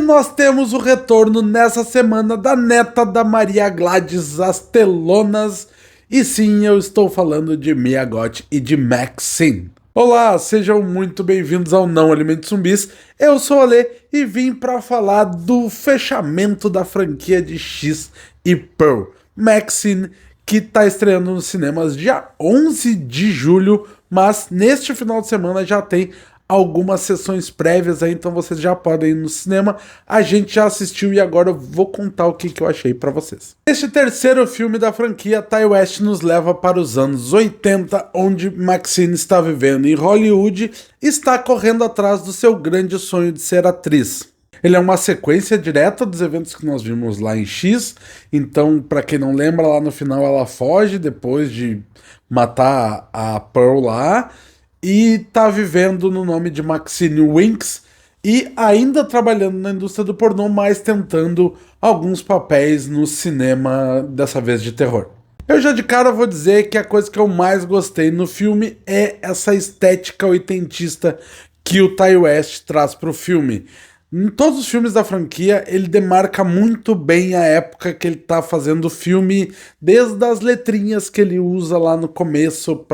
nós temos o retorno nessa semana da neta da Maria Gladys, as telonas. E sim, eu estou falando de Mia Goth e de Maxine. Olá, sejam muito bem-vindos ao Não Alimente Zumbis. Eu sou o Ale e vim para falar do fechamento da franquia de X e Pearl. Maxine, que está estreando nos cinemas dia 11 de julho, mas neste final de semana já tem algumas sessões prévias aí, então vocês já podem ir no cinema. A gente já assistiu e agora eu vou contar o que eu achei pra vocês. Este terceiro filme da franquia, Ti West nos leva para os anos 80, onde Maxine está vivendo em Hollywood e está correndo atrás do seu grande sonho de ser atriz. Ele é uma sequência direta dos eventos que nós vimos lá em X, então, pra quem não lembra, lá no final ela foge depois de matar a Pearl lá, e tá vivendo no nome de Maxine Winks e ainda trabalhando na indústria do pornô, mas tentando alguns papéis no cinema, dessa vez de terror. Eu já de cara vou dizer que a coisa que eu mais gostei no filme é essa estética oitentista que o Ti West traz pro filme. Em todos os filmes da franquia, ele demarca muito bem a época que ele tá fazendo o filme, desde as letrinhas que ele usa lá no começo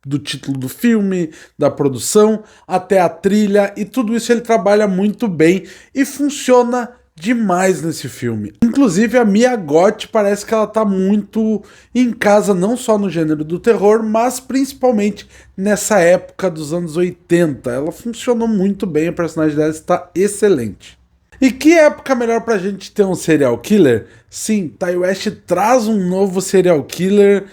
do título do filme, da produção, até a trilha, e tudo isso ele trabalha muito bem e funciona demais nesse filme. Inclusive a Mia Goth parece que ela tá muito em casa, não só no gênero do terror, mas principalmente nessa época dos anos 80. Ela funcionou muito bem, a personagem dela está excelente. E que época melhor pra gente ter um serial killer? Sim, Ti West traz um novo serial killer.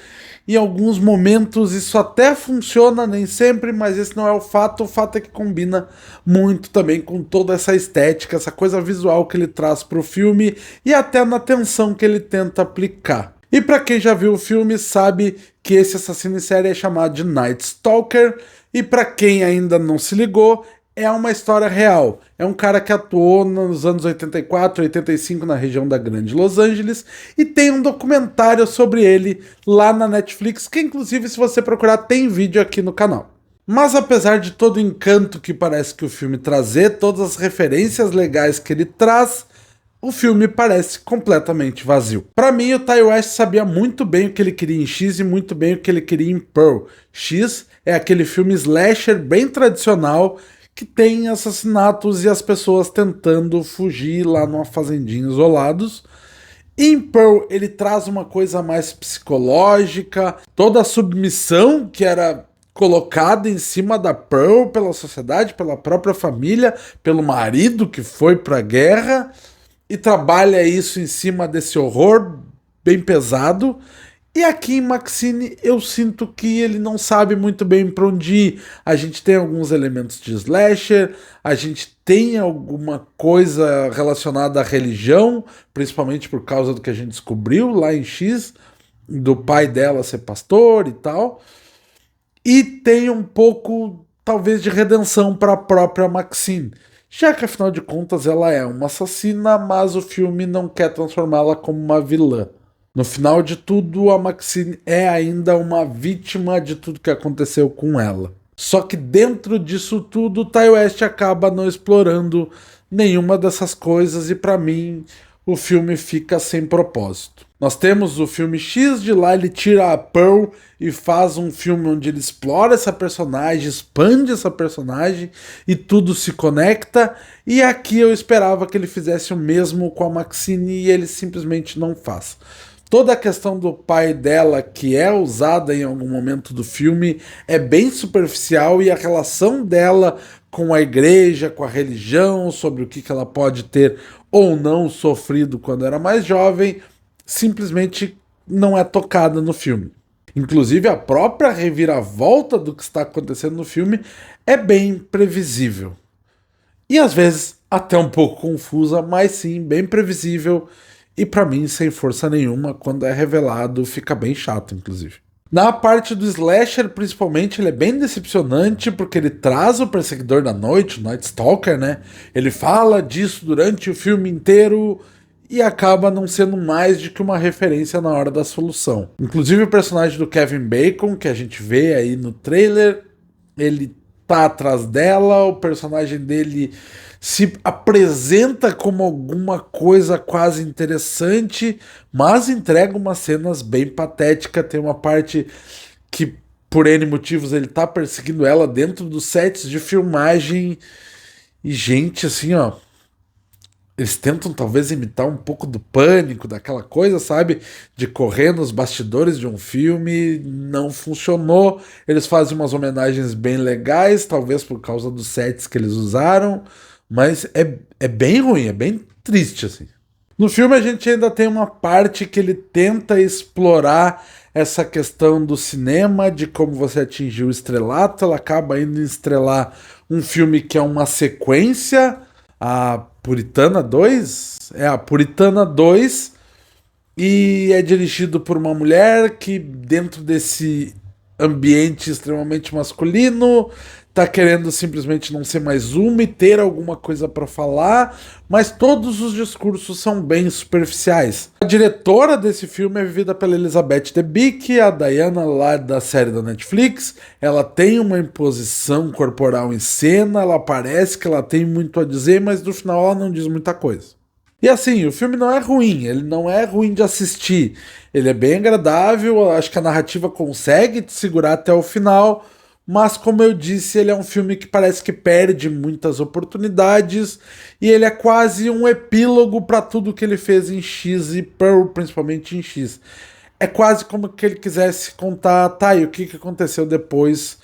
Em alguns momentos isso até funciona, nem sempre, mas esse não é o fato é que combina muito também com toda essa estética, essa coisa visual que ele traz pro filme e até na tensão que ele tenta aplicar. E pra quem já viu o filme sabe que esse assassino em série é chamado de Night Stalker, e pra quem ainda não se ligou, é uma história real. É um cara que atuou nos anos 84, 85 na região da Grande Los Angeles e tem um documentário sobre ele lá na Netflix, que inclusive se você procurar tem vídeo aqui no canal. Mas apesar de todo o encanto que parece que o filme trazer, todas as referências legais que ele traz, o filme parece completamente vazio. Para mim, o Ti West sabia muito bem o que ele queria em X e muito bem o que ele queria em Pearl. X é aquele filme slasher bem tradicional que tem assassinatos e as pessoas tentando fugir lá numa fazendinha isolados. Em Pearl ele traz uma coisa mais psicológica, toda a submissão que era colocada em cima da Pearl pela sociedade, pela própria família, pelo marido que foi pra guerra, e trabalha isso em cima desse horror bem pesado. E aqui em Maxine eu sinto que ele não sabe muito bem para onde ir. A gente tem alguns elementos de slasher, a gente tem alguma coisa relacionada à religião, principalmente por causa do que a gente descobriu lá em X, do pai dela ser pastor e tal. E tem um pouco, talvez, de redenção para a própria Maxine, já que afinal de contas ela é uma assassina, mas o filme não quer transformá-la como uma vilã. No final de tudo, a Maxine é ainda uma vítima de tudo que aconteceu com ela. Só que dentro disso tudo, Ti West acaba não explorando nenhuma dessas coisas e para mim o filme fica sem propósito. Nós temos o filme X, de lá ele tira a Pearl e faz um filme onde ele explora essa personagem, expande essa personagem e tudo se conecta. E aqui eu esperava que ele fizesse o mesmo com a Maxine e ele simplesmente não faz. Toda a questão do pai dela, que é usada em algum momento do filme, é bem superficial, e a relação dela com a igreja, com a religião, sobre o que ela pode ter ou não sofrido quando era mais jovem, simplesmente não é tocada no filme. Inclusive a própria reviravolta do que está acontecendo no filme é bem previsível. E às vezes até um pouco confusa, mas sim, bem previsível. E pra mim, sem força nenhuma, quando é revelado, fica bem chato, inclusive. Na parte do slasher, principalmente, ele é bem decepcionante, porque ele traz o Perseguidor da Noite, o Night Stalker, né? Ele fala disso durante o filme inteiro e acaba não sendo mais do que uma referência na hora da solução. Inclusive o personagem do Kevin Bacon, que a gente vê aí no trailer, ele tá atrás dela, o personagem dele se apresenta como alguma coisa quase interessante, mas entrega umas cenas bem patéticas. Tem uma parte que, por N motivos, ele tá perseguindo ela dentro dos sets de filmagem. E, gente, assim, ó, eles tentam talvez imitar um pouco do Pânico, daquela coisa, sabe? De correr nos bastidores de um filme, não funcionou. Eles fazem umas homenagens bem legais, talvez por causa dos sets que eles usaram, mas é bem ruim, é bem triste, assim. No filme a gente ainda tem uma parte que ele tenta explorar essa questão do cinema, de como você atingiu o estrelato. Ela acaba indo estrelar um filme que é uma sequência, a Puritana 2? É a Puritana 2, e é dirigido por uma mulher que, dentro desse ambiente extremamente masculino, tá querendo simplesmente não ser mais uma e ter alguma coisa para falar, mas todos os discursos são bem superficiais. A diretora desse filme é vivida pela Elizabeth Debicki, a Diana lá da série da Netflix. Ela tem uma imposição corporal em cena, ela parece que ela tem muito a dizer, mas no final ela não diz muita coisa. E assim, o filme não é ruim, ele não é ruim de assistir, ele é bem agradável, acho que a narrativa consegue te segurar até o final, mas como eu disse, ele é um filme que parece que perde muitas oportunidades e ele é quase um epílogo para tudo que ele fez em X e Pearl, principalmente em X. É quase como que ele quisesse contar, tá, e o que aconteceu depois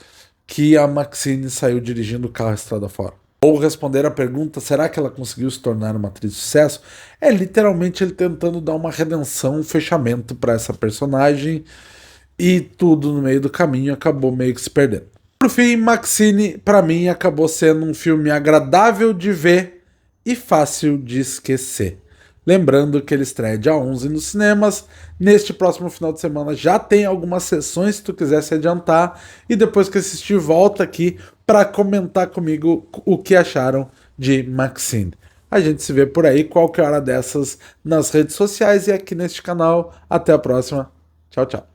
que a Maxine saiu dirigindo o carro estrada fora. Ou responder a pergunta, será que ela conseguiu se tornar uma atriz de sucesso? É literalmente ele tentando dar uma redenção, um fechamento para essa personagem, e tudo no meio do caminho acabou meio que se perdendo. Por fim, Maxine, para mim, acabou sendo um filme agradável de ver e fácil de esquecer. Lembrando que ele estreia dia 11 nos cinemas. Neste próximo final de semana já tem algumas sessões se tu quiser se adiantar. E depois que assistir, volta aqui para comentar comigo o que acharam de Maxine. A gente se vê por aí, qualquer hora dessas, nas redes sociais e aqui neste canal. Até a próxima. Tchau, tchau.